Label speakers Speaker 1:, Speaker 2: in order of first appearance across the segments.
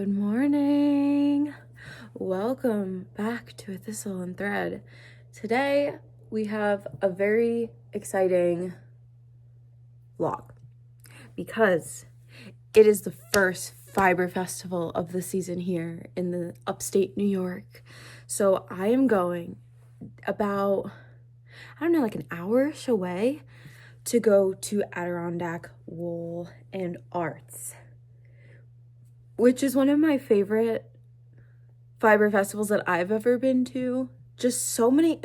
Speaker 1: Good morning. Welcome back to A Thistle and Thread. Today we have a very exciting vlog because it is the first fiber festival of the season here in the upstate New York. So I am going about, like an hour-ish away to go to Adirondack Wool and Arts, which is one of my favorite fiber festivals that I've ever been to. Just so many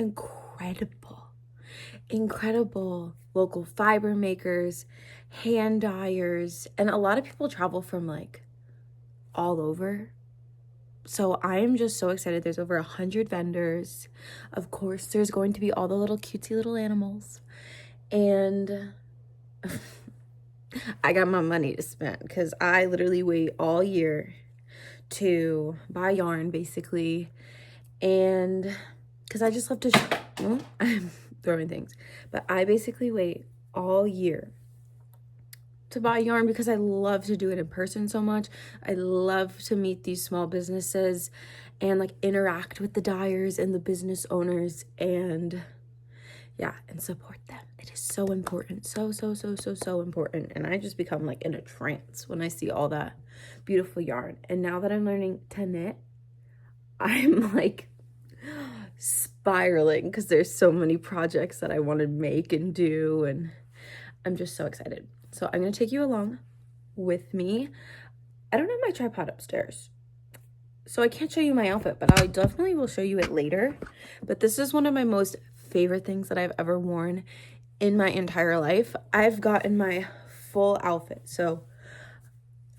Speaker 1: incredible local fiber makers, hand dyers, and a lot of people travel from like all over. So I am just so excited. There's over 100 vendors. Of course, there's going to be all the little cutesy little animals. And I got my money to spend because I literally wait all year to buy yarn, basically. And because I just love to I'm throwing things, but I basically wait all year to buy yarn because I love to do it in person so much. I love to meet these small businesses and like interact with the dyers and the business owners and support them. It is so important. So important. And I just become like in a trance when I see all that beautiful yarn. And now that I'm learning to knit, I'm like spiraling because there's so many projects that I want to make and do, and I'm just so excited. So I'm going to take you along with me. I don't have my tripod upstairs, so I can't show you my outfit, but I definitely will show you it later. But this is one of my most favorite things that I've ever worn in my entire life. I've gotten my full outfit. So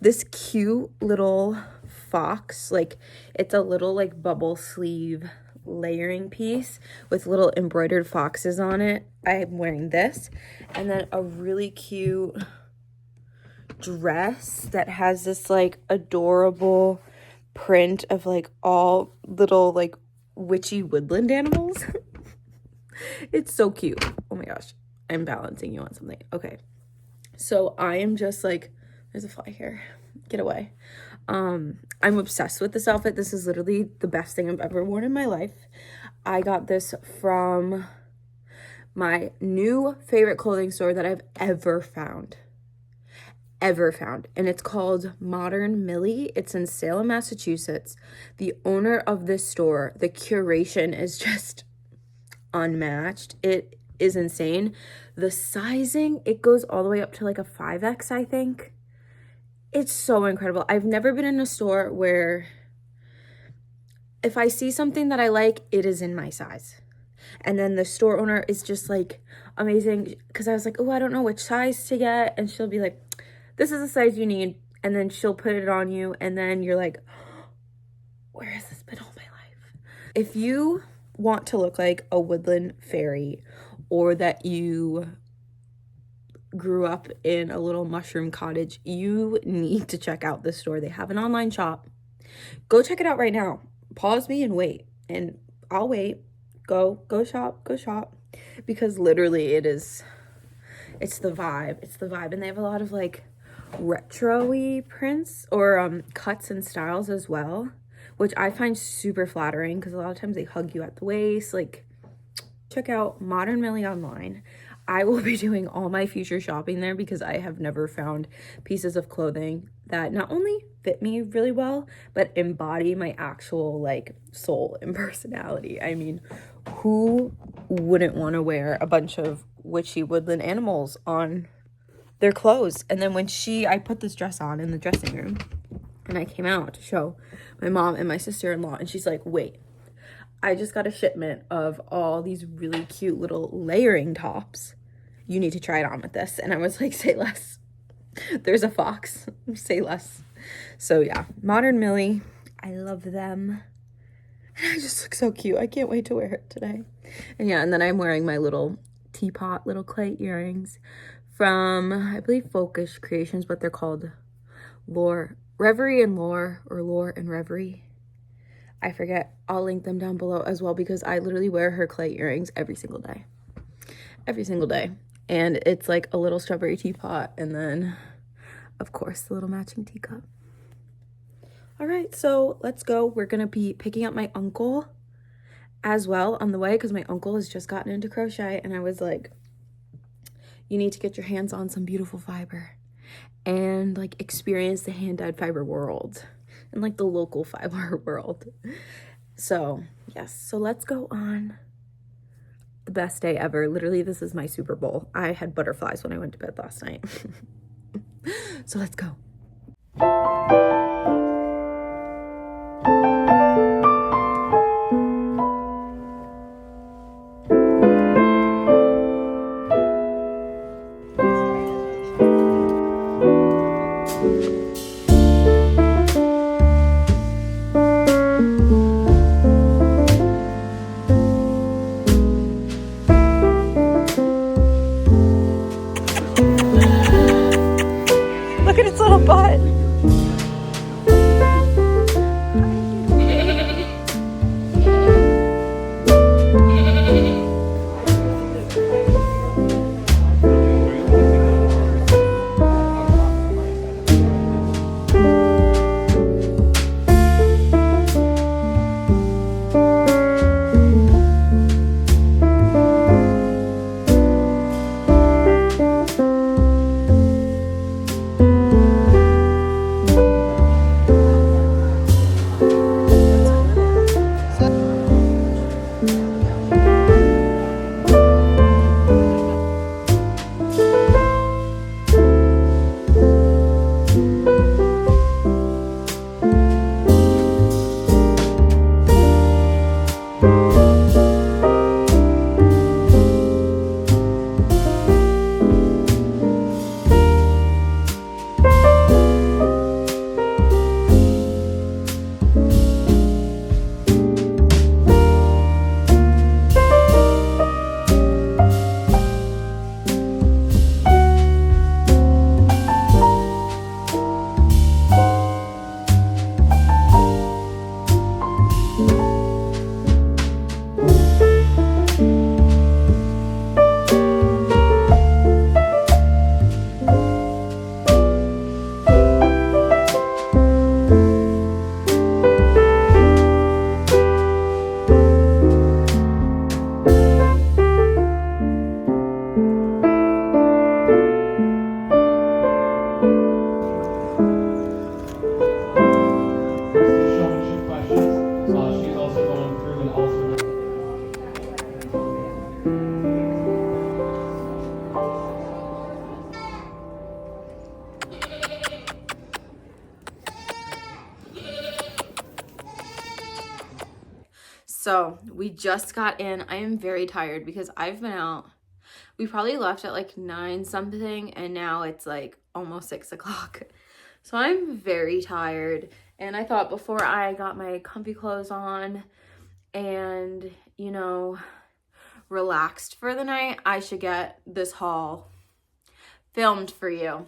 Speaker 1: this cute little fox, like it's a little like bubble sleeve layering piece with little embroidered foxes on it. I'm wearing this, and then a really cute dress that has this like adorable print of like all little like witchy woodland animals. It's so cute. Oh my gosh, I'm balancing you on something. Okay, so I am just like, there's a fly here, get away. I'm obsessed with this outfit. This is literally the best thing I've ever worn in my life. I got this from my new favorite clothing store that I've ever found, and it's called Modern Millie. It's in Salem, Massachusetts. The owner of this store, the curation is just unmatched. It is insane. The sizing, it goes all the way up to like a 5X, I think. It's so incredible. I've never been in a store where if I see something that I like, it is in my size. And then the store owner is just like amazing, because I was like, oh, I don't know which size to get, and she'll be like, this is the size you need, and then she'll put it on you, and then you're like, where has this been all my life? If you want to look like a woodland fairy, or that you grew up in a little mushroom cottage, you need to check out this store. They have an online shop. Go check it out right now. Pause me and wait, and I'll wait. Go shop, because literally it's the vibe. And they have a lot of like retro-y prints or cuts and styles as well, which I find super flattering because a lot of times they hug you at the waist. Like, check out Modern Millie online. I will be doing all my future shopping there because I have never found pieces of clothing that not only fit me really well, but embody my actual like soul and personality. I mean, who wouldn't want to wear a bunch of witchy woodland animals on their clothes? And then when I put this dress on in the dressing room, and I came out to show my mom and my sister-in-law, and she's like, wait, I just got a shipment of all these really cute little layering tops. You need to try it on with this. And I was like, say less. There's a fox. Say less. So yeah, Modern Millie. I love them. And I just look so cute. I can't wait to wear it today. And yeah, and then I'm wearing my little teapot, little clay earrings from, I believe, Folkish Creations, but they're called Reverie and Lore, or Lore and Reverie. I forget. I'll link them down below as well, because I literally wear her clay earrings every single day. And it's like a little strawberry teapot, and then of course the little matching teacup. All right, so let's go. We're gonna be picking up my uncle as well on the way because my uncle has just gotten into crochet, and I was like, you need to get your hands on some beautiful fiber and like experience the hand-dyed fiber world and like the local fiber world. So yes, so let's go on the best day ever. Literally, this is my Super Bowl. I had butterflies when I went to bed last night. So let's go. Look at its little butt. So we just got in. I am very tired because I've been out. We probably left at like 9 something and now it's like almost 6 o'clock. So I'm very tired. And I thought before I got my comfy clothes on and, you know, relaxed for the night, I should get this haul filmed for you.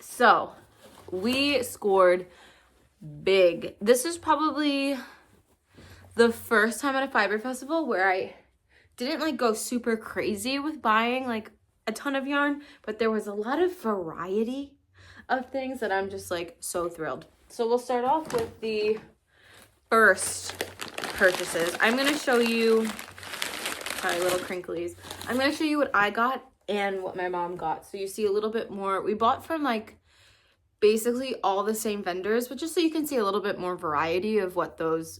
Speaker 1: So we scored big. This is probably the first time at a fiber festival where I didn't like go super crazy with buying like a ton of yarn, but there was a lot of variety of things that I'm just like so thrilled. So we'll start off with the first purchases. I'm gonna show you, sorry, little crinklies. I'm gonna show you what I got and what my mom got. So you see a little bit more. We bought from like basically all the same vendors, but just so you can see a little bit more variety of what those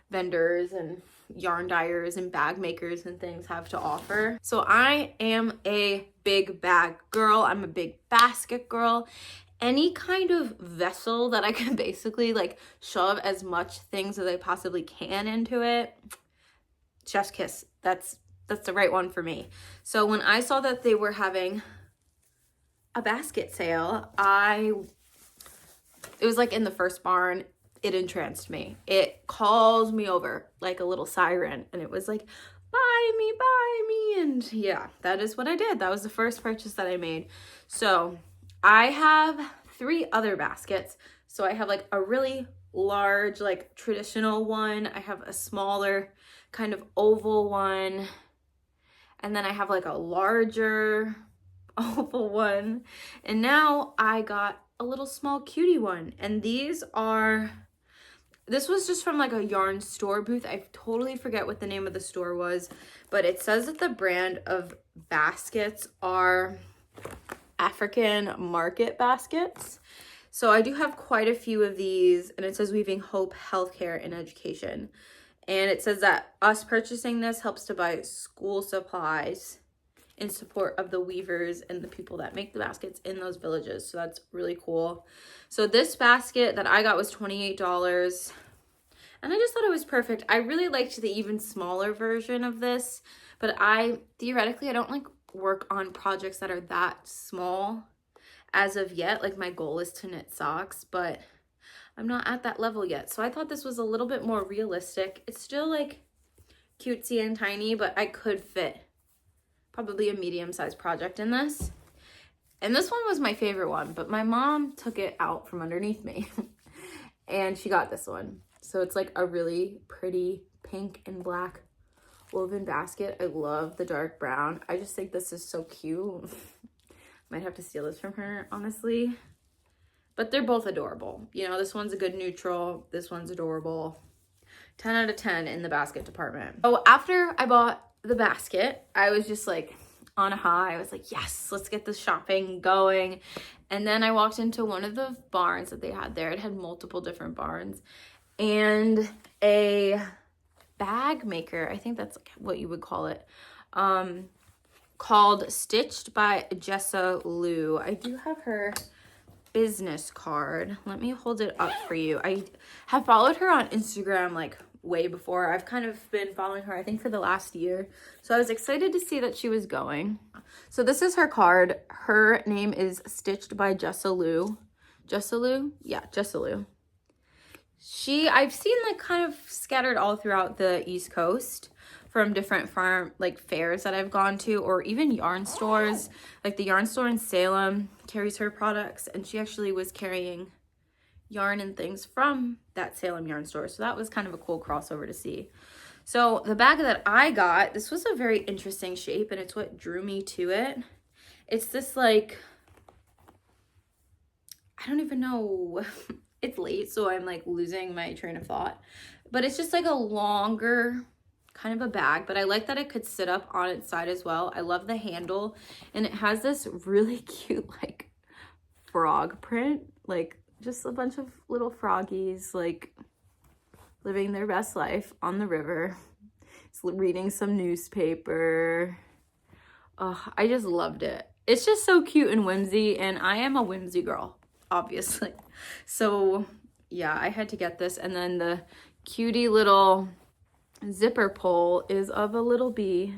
Speaker 1: vendors and yarn dyers and bag makers and things have to offer. So I am a big bag girl. I'm a big basket girl. Any kind of vessel that I can basically like shove as much things as I possibly can into it, chef's kiss. That's the right one for me. So when I saw that they were having a basket sale, it was like in the first barn. It entranced me. It called me over like a little siren, and it was like, buy me. And yeah, that is what I did. That was the first purchase that I made. So I have 3 other baskets. So I have like a really large, like traditional one. I have a smaller kind of oval one. And then I have like a larger oval one. And now I got a little small cutie one. And these are This was just from like a yarn store booth. I totally forget what the name of the store was, but it says that the brand of baskets are African market baskets. So I do have quite a few of these, and it says Weaving Hope, Healthcare, and Education. And it says that us purchasing this helps to buy school supplies in support of the weavers and the people that make the baskets in those villages. So that's really cool. So this basket that I got was $28. And I just thought it was perfect. I really liked the even smaller version of this, but theoretically, I don't like work on projects that are that small as of yet. Like, my goal is to knit socks, but I'm not at that level yet. So I thought this was a little bit more realistic. It's still like cutesy and tiny, but I could fit probably a medium-sized project in this. And this one was my favorite one, but my mom took it out from underneath me and she got this one. So it's like a really pretty pink and black woven basket. I love the dark brown. I just think this is so cute. Might have to steal this from her, honestly. But they're both adorable. You know, this one's a good neutral. This one's adorable. 10 out of 10 in the basket department. Oh, after I bought the basket, I was just like on a high. I was like, yes, let's get this shopping going. And then I walked into one of the barns that they had there. It had multiple different barns. And a bag maker, I think that's what you would call it, called Stitched by Jessa Lou. I do have her business card. Let me hold it up for you. I have followed her on Instagram like way before. I've kind of been following her, I think, for the last year. So I was excited to see that she was going. So this is her card. Her name is Stitched by Jessa Lou. Jessa Lou? Yeah, Jessa Lou. I've seen like kind of scattered all throughout the East Coast from different fairs that I've gone to, or even yarn stores. Like the yarn store in Salem carries her products, and she actually was carrying yarn and things from that Salem yarn store. So that was kind of a cool crossover to see. So the bag that I got, this was a very interesting shape, and it's what drew me to it. It's this like, I don't even know. It's late, so I'm like losing my train of thought. But it's just like a longer kind of a bag, but I like that it could sit up on its side as well. I love the handle, and it has this really cute like frog print, like just a bunch of little froggies like living their best life on the river. It's reading some newspaper. Oh, I just loved it. It's just so cute and whimsy, and I am a whimsy girl, obviously. So yeah, I had to get this. And then the cutie little zipper pull is of a little bee.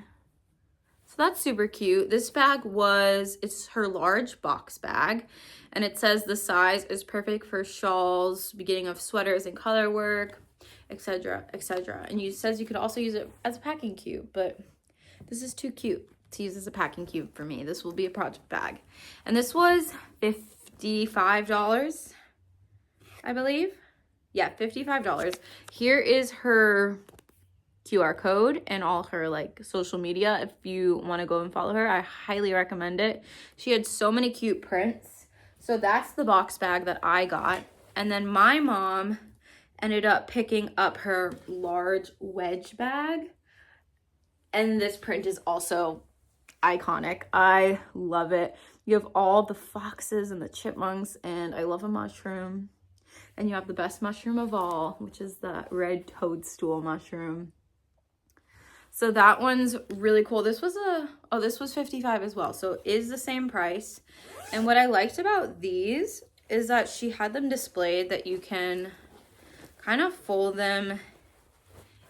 Speaker 1: So that's super cute. This bag it's her large box bag, and it says the size is perfect for shawls, beginning of sweaters and color work, etc., etc. And it says you could also use it as a packing cube, but this is too cute to use as a packing cube for me. This will be a project bag. And this was $55, I believe. Yeah, $55. Here is her QR code and all her like social media. If you want to go and follow her, I highly recommend it. She had so many cute prints. So that's the box bag that I got. And then my mom ended up picking up her large wedge bag. And this print is also iconic. I love it. You have all the foxes and the chipmunks, and I love a mushroom. And you have the best mushroom of all, which is the red toadstool mushroom. So that one's really cool. This was this was $55 as well. So it is the same price. And what I liked about these is that she had them displayed that you can kind of fold them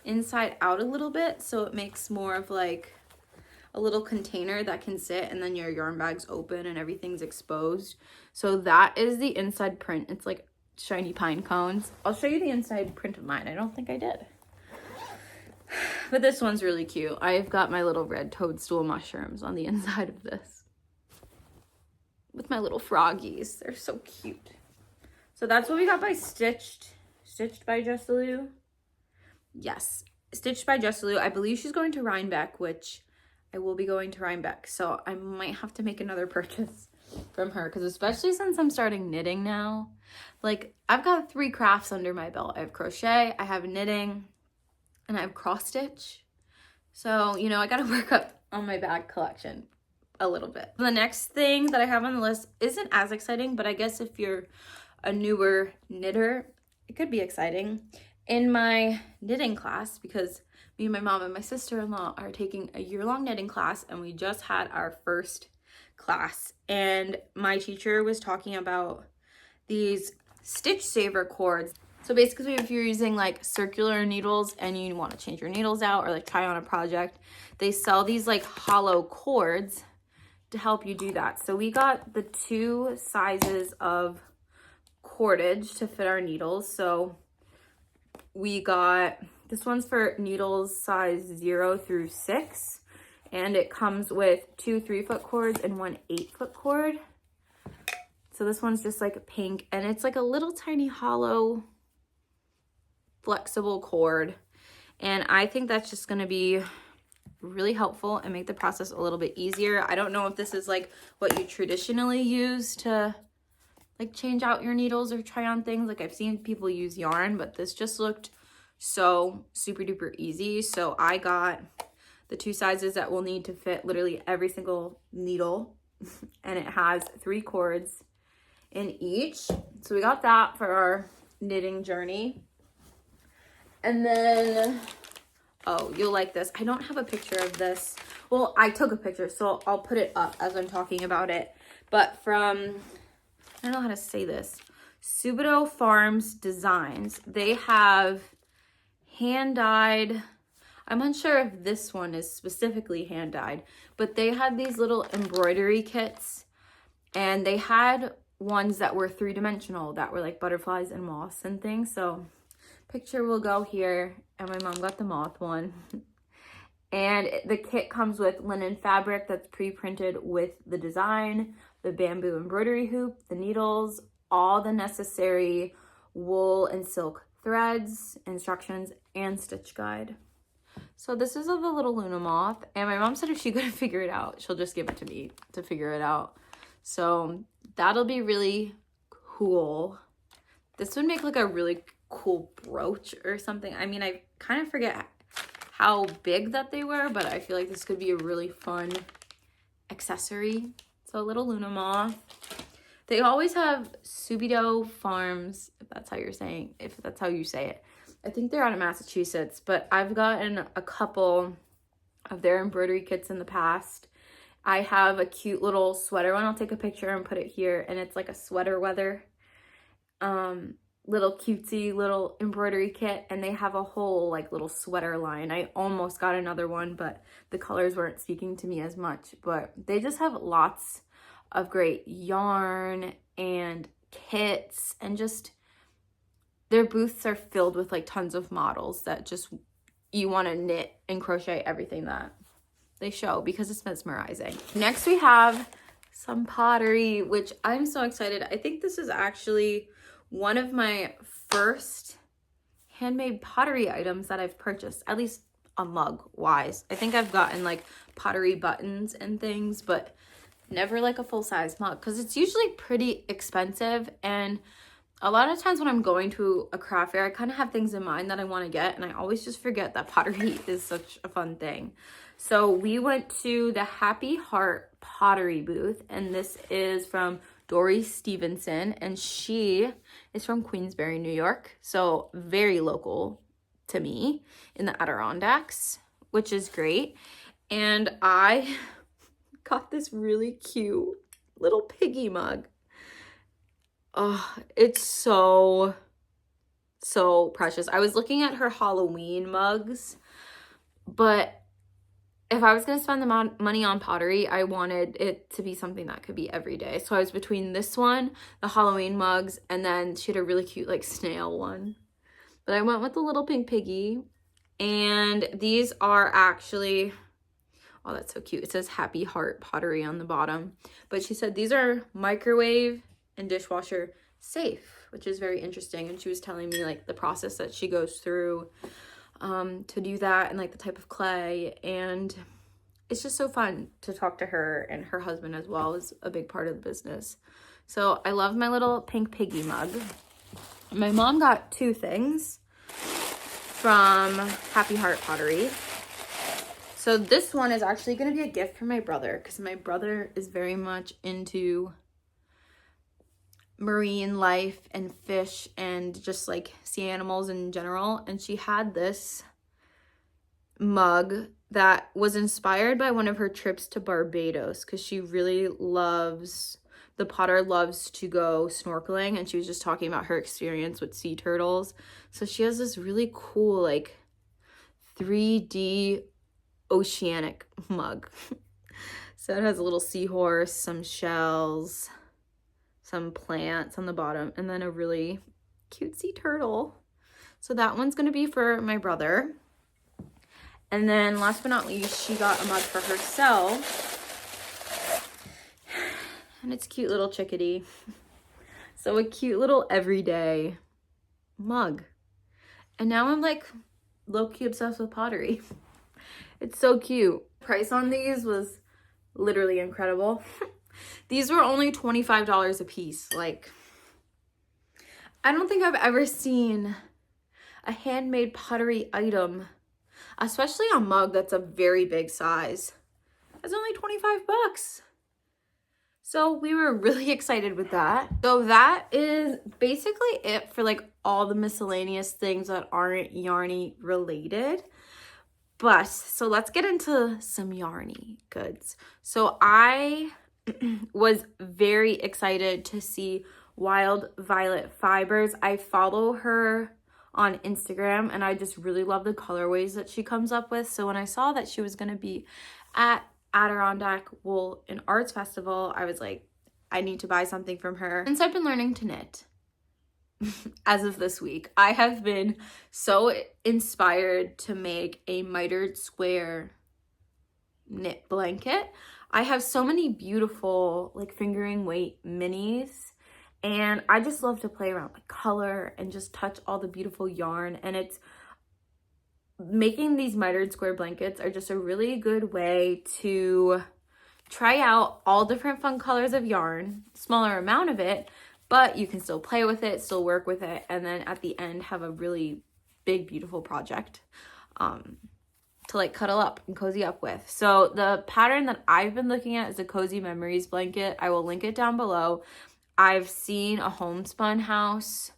Speaker 1: inside out a little bit. So it makes more of like a little container that can sit, and then your yarn bag's open and everything's exposed. So that is the inside print. It's like shiny pine cones. I'll show you the inside print of mine. I don't think I did. But this one's really cute. I've got my little red toadstool mushrooms on the inside of this with my little froggies. They're so cute. So that's what we got by Stitched by Jessa Lou. Yes, Stitched by Jessa Lou. I believe she's going to Rhinebeck, which I will be going to Rhinebeck, so I might have to make another purchase from her, because especially since I'm starting knitting now, like I've got 3 crafts under my belt. I have crochet, I have knitting, and I have cross stitch. So, you know, I gotta work up on my bag collection a little bit. The next thing that I have on the list isn't as exciting, but I guess if you're a newer knitter, it could be exciting. In my knitting class, because me and my mom and my sister-in-law are taking a year-long knitting class, and we just had our first class, and my teacher was talking about these stitch saver cords. So basically, if you're using like circular needles and you want to change your needles out or like try on a project, they sell these like hollow cords to help you do that. So we got the 2 sizes of cordage to fit our needles. So we got, this one's for needles size 0 through 6, and it comes with 2 3-foot cords and 1 8-foot cord. So this one's just like pink, and it's like a little tiny hollow flexible cord, and I think that's just going to be really helpful and make the process a little bit easier. I don't know if this is like what you traditionally use to like change out your needles or try on things. Like I've seen people use yarn, but this just looked so super duper easy. So I got the 2 sizes that will need to fit literally every single needle, and it has 3 cords in each. So we got that for our knitting journey. And then, oh, you'll like this. I don't have a picture of this. Well, I took a picture, so I'll put it up as I'm talking about it. But from, I don't know how to say this, Subito Farms Designs, they have hand-dyed, I'm unsure if this one is specifically hand-dyed, but they had these little embroidery kits, and they had ones that were 3-dimensional, that were like butterflies and moths and things. So picture will go here, and my mom got the moth one. And the kit comes with linen fabric that's pre-printed with the design, the bamboo embroidery hoop, the needles, all the necessary wool and silk threads, instructions, and stitch guide. So this is of the little Luna moth, and my mom said if she couldn't figure it out, she'll just give it to me to figure it out. So that'll be really cool. This would make like a really cool brooch or something. I mean, I kind of forget how big that they were, but I feel like this could be a really fun accessory. So a little Luna moth. They always have Subito Farms, if that's how you say it. I think they're out of Massachusetts, but I've gotten a couple of their embroidery kits in the past. I have a cute little sweater one. I'll take a picture and put it here, and it's like a sweater weather little cutesy little embroidery kit, and they have a whole like little sweater line. I almost got another one, but the colors weren't speaking to me as much. But they just have lots of great yarn and kits, and just their booths are filled with like tons of models that just you want to knit and crochet everything that they show, because it's mesmerizing. Next we have some pottery, which I'm so excited. I think this is actually one of my first handmade pottery items that I've purchased, at least a mug wise. I think I've gotten like pottery buttons and things, but never like a full-size mug, because it's usually pretty expensive. And a lot of times when I'm going to a craft fair, I kind of have things in mind that I want to get, and I always just forget that pottery is such a fun thing. So we went to the Happy Heart Pottery booth, and this is from Dory Stevenson, and she is from Queensbury, New York, so very local to me in the Adirondacks, which is great. And I got this really cute little piggy mug. Oh, it's so precious. I was looking at her Halloween mugs, but if I was going to spend the money on pottery, I wanted it to be something that could be every day. So I was between this one, the Halloween mugs, and then she had a really cute like snail one. But I went with the little pink piggy. And these are actually, oh, that's so cute. It says Happy Heart Pottery on the bottom. But she said these are microwave and dishwasher safe, which is very interesting. And she was telling me like the process that she goes through to do that, and like the type of clay, and it's just so fun to talk to her, and her husband as well is a big part of the business. So I love my little pink piggy mug. My mom got 2 things from Happy Heart Pottery. So this one is actually going to be a gift for my brother, because my brother is very much into marine life and fish and just like sea animals in general. And she had this mug that was inspired by one of her trips to Barbados, because she really loves, the Potter loves to go snorkeling, and she was just talking about her experience with sea turtles. So she has this really cool like 3D oceanic mug. So it has a little seahorse, some shells, some plants on the bottom, and then a really cute sea turtle. So that one's going to be for my brother. And then last but not least, she got a mug for herself. And it's a cute little chickadee. So a cute little everyday mug. And now I'm like low-key obsessed with pottery. It's so cute. Price on these was literally incredible. These were only $25 a piece. Like, I don't think I've ever seen a handmade pottery item, especially a mug that's a very big size. It's only 25 bucks. So we were really excited with that. So that is basically it for like all the miscellaneous things that aren't yarny related. But so let's get into some yarny goods. So I was very excited to see Wild Violet Fibers. I follow her on Instagram, and I just really love the colorways that she comes up with. So when I saw that she was going to be at Adirondack Wool Arts Festival, I was like, I need to buy something from her. Since I've been learning to knit, as of this week, I have been so inspired to make a mitered square knit blanket. I have so many beautiful like fingering weight minis, and I just love to play around with color and just touch all the beautiful yarn. And it's making these mitered square blankets are just a really good way to try out all different fun colors of yarn, smaller amount of it, but you can still play with it, still work with it, and then at the end have a really big, beautiful project to like cuddle up and cozy up with. So the pattern that I've been looking at is a Cozy Memories blanket. I will link it down below. I've seen a homespun house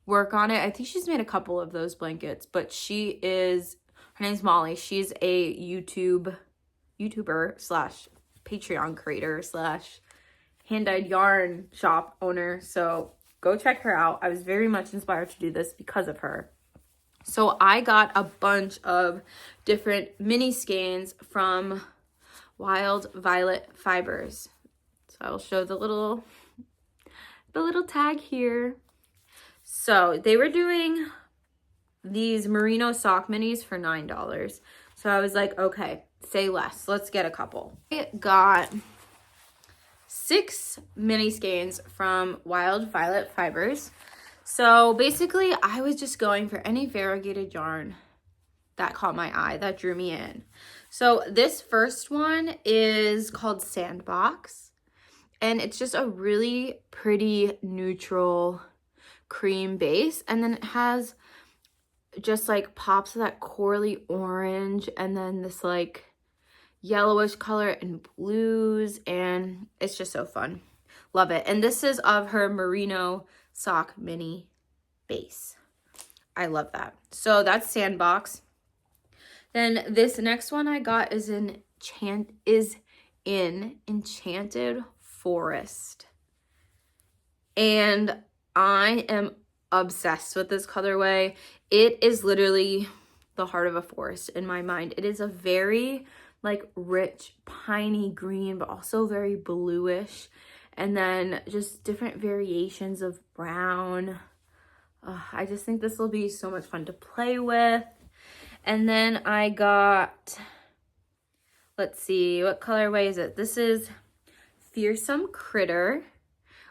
Speaker 1: work on it. I think she's made a couple of those blankets, but her name's Molly. She's a YouTuber slash Patreon creator slash hand-dyed yarn shop owner. So go check her out. I was very much inspired to do this because of her. So I got a bunch of different mini skeins from Wild Violet Fibers. So I'll show the little tag here. So they were doing these merino sock minis for $9. So I was like, okay, say less. Let's get a couple. I got 6 mini skeins from Wild Violet Fibers. So basically, I was just going for any variegated yarn that caught my eye, that drew me in. So this first one is called Sandbox, and it's just a really pretty neutral cream base, and then it has just like pops of that corally orange, and then this like yellowish color and blues, and it's just so fun. Love it. And this is of her merino sock mini base. I love that. So that's Sandbox. Then this next one I got is in Enchanted Forest, and I am obsessed with this colorway. It is literally the heart of a forest in my mind. It is a very like rich piney green, but also very bluish, and then just different variations of brown. I just think this will be so much fun to play with. And then I got, let's see, what colorway is it? This is Fearsome Critter,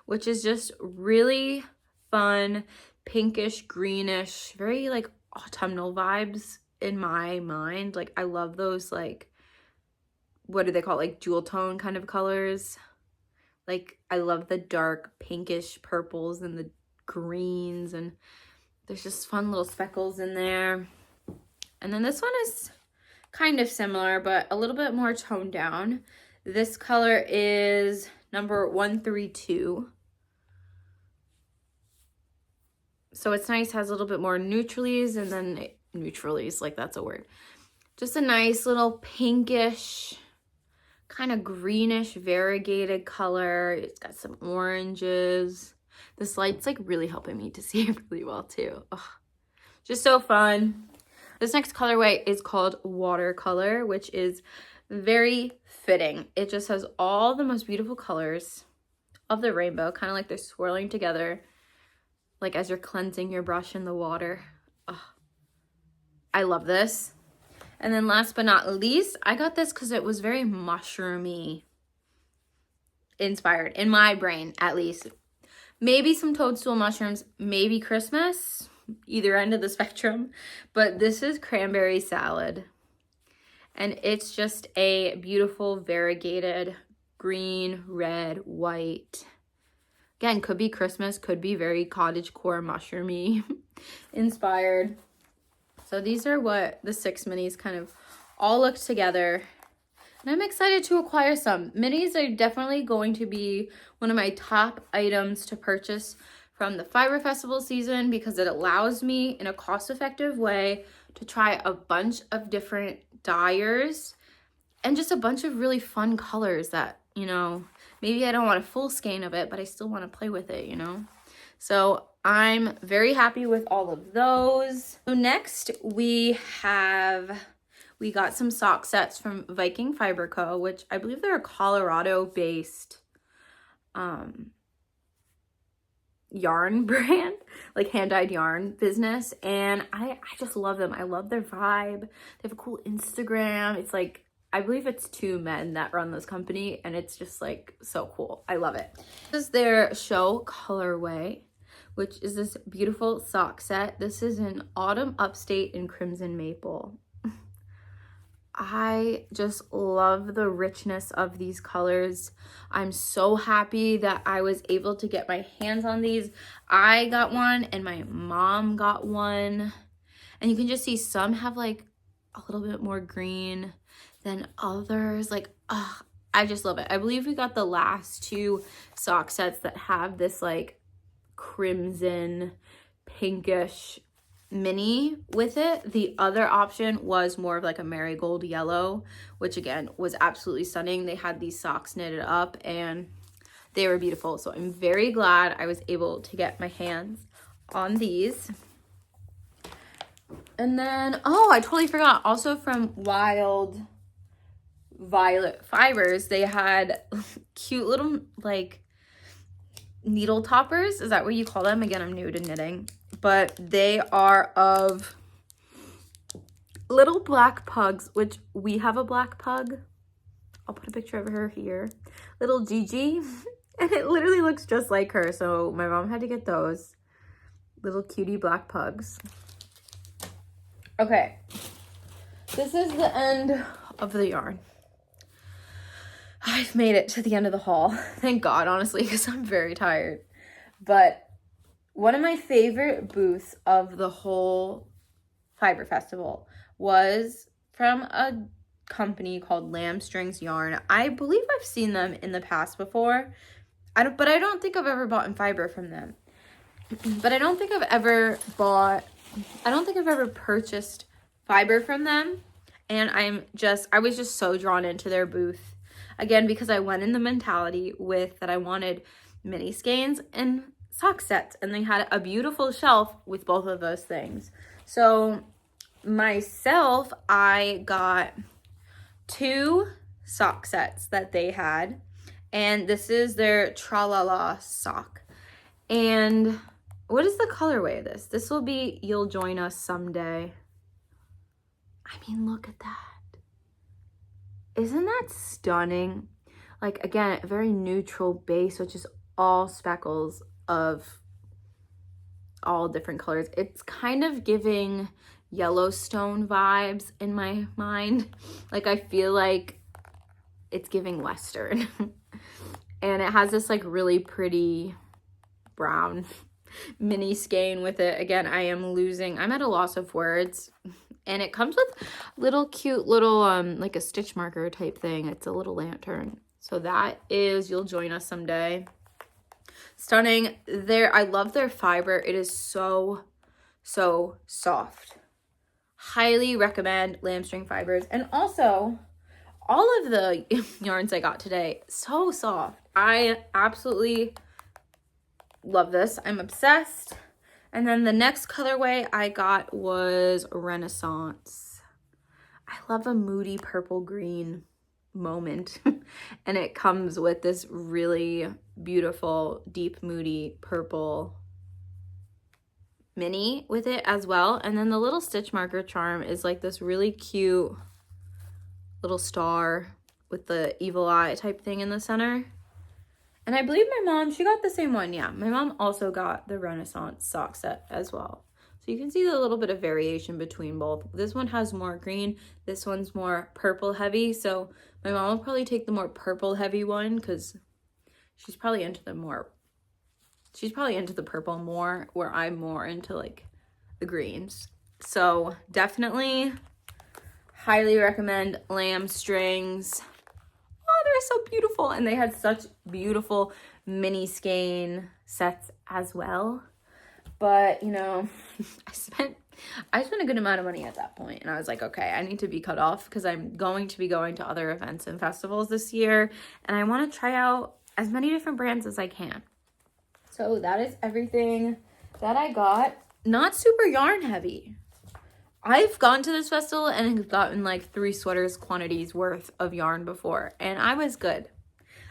Speaker 1: which is just really fun, pinkish, greenish, very like autumnal vibes in my mind. Like I love those like what do they call it? Like jewel tone kind of colors. Like I love the dark pinkish purples and the greens, and there's just fun little speckles in there. And then this one is kind of similar, but a little bit more toned down. This color is number 132. So it's nice, has a little bit more neutralies, and then neutralies, like that's a word. Just a nice little pinkish, kind of greenish variegated color. It's got some oranges. This light's like really helping me to see it really well too. Ugh. Just so fun. This next colorway is called Watercolor, which is very fitting. It just has all the most beautiful colors of the rainbow, kind of like they're swirling together, like as you're cleansing your brush in the water. Ugh. I love this. And then last but not least, I got this because it was very mushroomy inspired, in my brain at least. Maybe some toadstool mushrooms, maybe Christmas, either end of the spectrum. But this is cranberry salad. And it's just a beautiful variegated green, red, white. Again, could be Christmas, could be very cottagecore mushroomy inspired. So these are what the 6 minis kind of all look together. And I'm excited to acquire some. Minis are definitely going to be one of my top items to purchase from the Fiber Festival season, because it allows me in a cost-effective way to try a bunch of different dyers and just a bunch of really fun colors that, you know, maybe I don't want a full skein of it, but I still want to play with it, you know? So I'm very happy with all of those. So next we got some sock sets from Viking Fiber Co., which I believe they're a Colorado-based yarn brand, like hand-dyed yarn business, and I just love them. I love their vibe. They have a cool Instagram. It's like, I believe it's 2 men that run this company, and it's just like so cool. I love it. This is their show colorway, which is this beautiful sock set. This is in Autumn Upstate and Crimson Maple. I just love the richness of these colors. I'm so happy that I was able to get my hands on these. I got one and my mom got one. And you can just see some have like a little bit more green than others. Like, I just love it. I believe we got the last 2 sock sets that have this like crimson pinkish mini with it. The other option was more of like a marigold yellow, which again was absolutely stunning. They had these socks knitted up and they were beautiful. So I'm very glad I was able to get my hands on these. And then, oh, I totally forgot, also from Wild Violet Fibers, they had cute little like needle toppers. Is that what you call them? Again, I'm new to knitting, but they are of little black pugs, which we have a black pug. I'll put a picture of her here. Little Gigi, and it literally looks just like her. So my mom had to get those little cutie black pugs. Okay, this is the end of the yarn. I've made it to the end of the haul. Thank God, honestly, because I'm very tired. But one of my favorite booths of the whole Fiber Festival was from a company called Lamb Strings Yarn. I believe I've seen them in the past before. But I don't think I've ever bought in fiber from them. But I don't think I've ever purchased fiber from them. And I was just so drawn into their booth. Again, because I went in the mentality with that I wanted mini skeins and sock sets, and they had a beautiful shelf with both of those things. So myself, I got 2 sock sets that they had, and this is their Tralala sock. And what is the colorway of this? This will be You'll Join Us Someday. I mean, look at that. Isn't that stunning? Like, again, a very neutral base, which is all speckles of all different colors. It's kind of giving Yellowstone vibes in my mind. Like, I feel like it's giving Western. And it has this like really pretty brown mini skein with it. Again, I'm at a loss of words. And it comes with little cute little like a stitch marker type thing. It's a little lantern. So that is, you'll join us someday. Stunning. I love their fiber. It is so soft. Highly recommend Lamb-string fibers. And also, all of the yarns I got today, so soft. I absolutely love this. I'm obsessed. And then the next colorway I got was Renaissance. I love a moody purple green moment. And it comes with this really beautiful, deep, moody purple mini with it as well. And then the little stitch marker charm is like this really cute little star with the evil eye type thing in the center. And I believe my mom, she got the same one. Yeah, my mom also got the Renaissance sock set as well. So you can see the little bit of variation between both. This one has more green. This one's more purple heavy. So my mom will probably take the more purple heavy one because she's probably into the purple more, where I'm more into like the greens. So definitely highly recommend Lamb Strings. Oh, they're so beautiful. And they had such beautiful mini skein sets as well. But, you know, I spent a good amount of money at that point. And I was like, okay, I need to be cut off because I'm going to be going to other events and festivals this year. And I want to try out as many different brands as I can. So that is everything that I got. Not super yarn heavy. I've gone to this festival and have gotten like 3 sweaters quantities worth of yarn before. And I was good.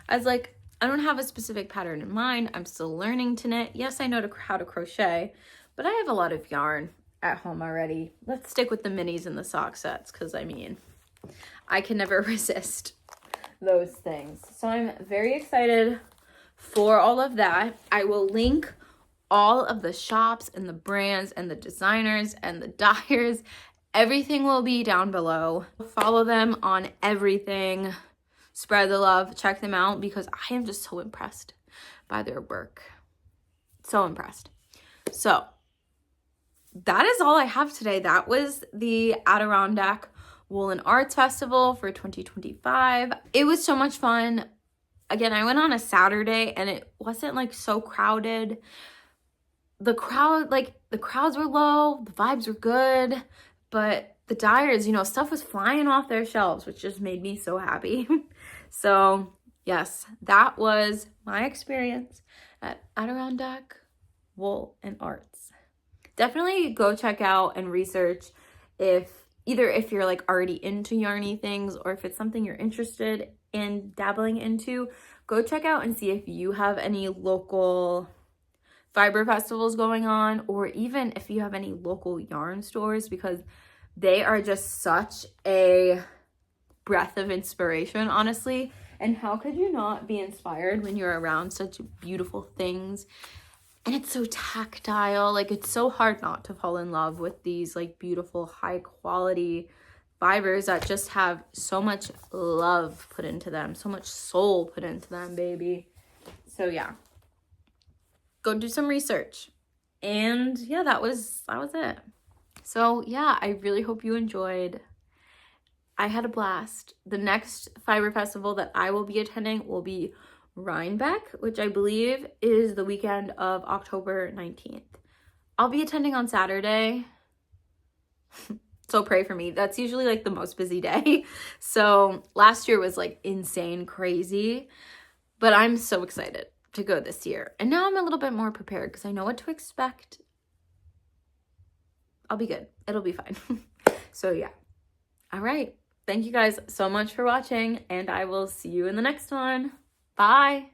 Speaker 1: I was like, I don't have a specific pattern in mind. I'm still learning to knit. Yes, I know how to crochet, but I have a lot of yarn at home already. Let's stick with the minis and the sock sets because, I mean, I can never resist those things. So I'm very excited for all of that. I will link all of the shops and the brands and the designers and the dyers. Everything will be down below. Follow them on everything. Spread the love, check them out because I am just so impressed by their work. So impressed. So that is all I have today. That was the Adirondack Wool Arts Festival for 2025. It was so much fun. Again, I went on a Saturday and it wasn't like so crowded. The crowds were low, the vibes were good, but the dyers, you know, stuff was flying off their shelves, which just made me so happy. So yes, that was my experience at Adirondack Wool Arts. Definitely go check out and research if you're like already into yarny things or if it's something you're interested in dabbling into. Go check out and see if you have any local fiber festivals going on, or even if you have any local yarn stores, because they are just such a breath of inspiration, honestly. And how could you not be inspired when you're around such beautiful things? And it's so tactile. Like, it's so hard not to fall in love with these like beautiful high quality fibers that just have so much love put into them, so much soul put into them, baby. So yeah, go do some research. And yeah, that was it. So yeah, I really hope you enjoyed. I had a blast. The next fiber festival that I will be attending will be Rhinebeck, which I believe is the weekend of October 19th. I'll be attending on Saturday. So pray for me. That's usually like the most busy day. So last year was like insane crazy, but I'm so excited to go this year. And now I'm a little bit more prepared because I know what to expect. I'll be good. It'll be fine. So yeah. All right. Thank you guys so much for watching, and I will see you in the next one. Bye.